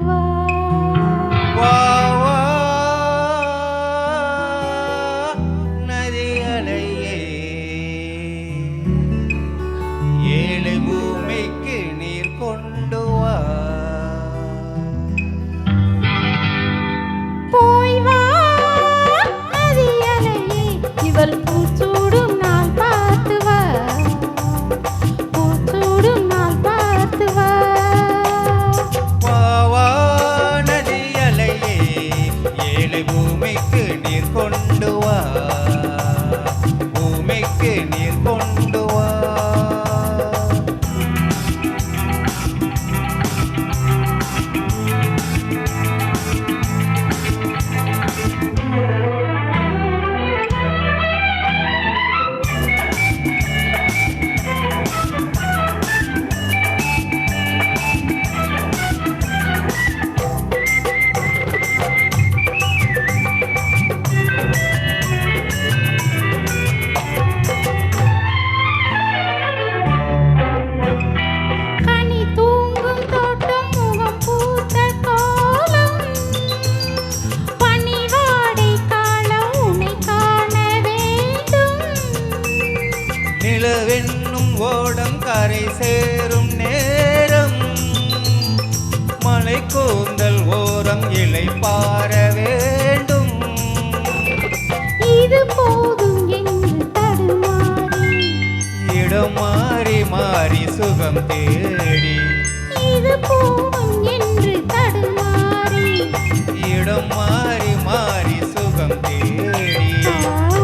வா வா நதி அலையே ஏழை பூமிக்கு நீர் கொண்டு வா போய் வா நதி அலையே இவள் பூச்சூடும் நாள் பார்த்து வா பூச்சூடும் நாள் பார்த்து வா வா வா நதி அலையே ஏழை பூமிக்கு நீர் கொண்டு வா பூமிக்கு நீர் கொண்டு வா கனி தூங்கும் தோட்டம் முகம் பூத்த கோலம் பனிவாடை காலம் உன்னை காண வேண்டும் நிலவென்னும் ஓடம் கரை சேரும் நேரம் மலை கூந்தல் ஓரம் இலை பார வேண்டும் இது போதும் என்று தடுமாறி இடம் மாறி மாறி சுகம் தேடி இது போதும் என்று தடுமாறி இடம் மாறி மாறி சுகம் தேடி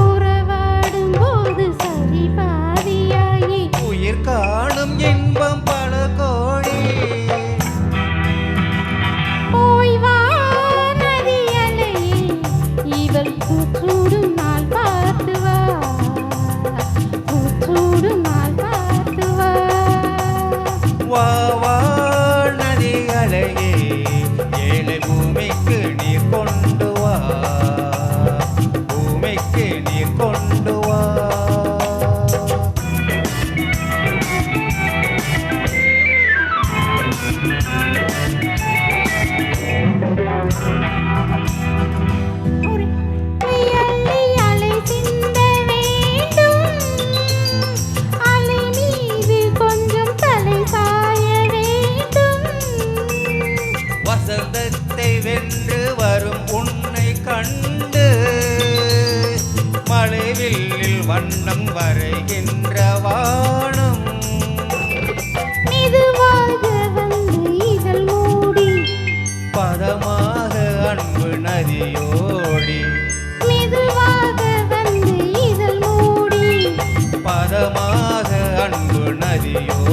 உறவாடும் போது சரி பாதியாகி உயிர் காணும் இன்பம் பல கோடி போய் வா நதி அலையே இவள் பூச்சூடும் நாள் பார்த்து வா பூச்சூடும் நாள் பார்த்து வா வா வா நதி அலையே ஏழை பூமிக்கு நீர் கொண்டு வா பூமிக்கு நீர் கொண்டு வா அள்ளி அலை சிந்த வேண்டும் அலை மீது கொஞ்சம் தலை சாய வேண்டும் வசந்தத்தை வென்று வரும் உன்னை கண்டு மலைவில்லில் வண்ணம் வரைகின்ற வானம் மெதுவாக வந்து இதழ் மூடி பதமாக அன்பு நதியோடி மெதுவாக வந்து இதழ் மூடி பதமாக அன்பு நதியோடி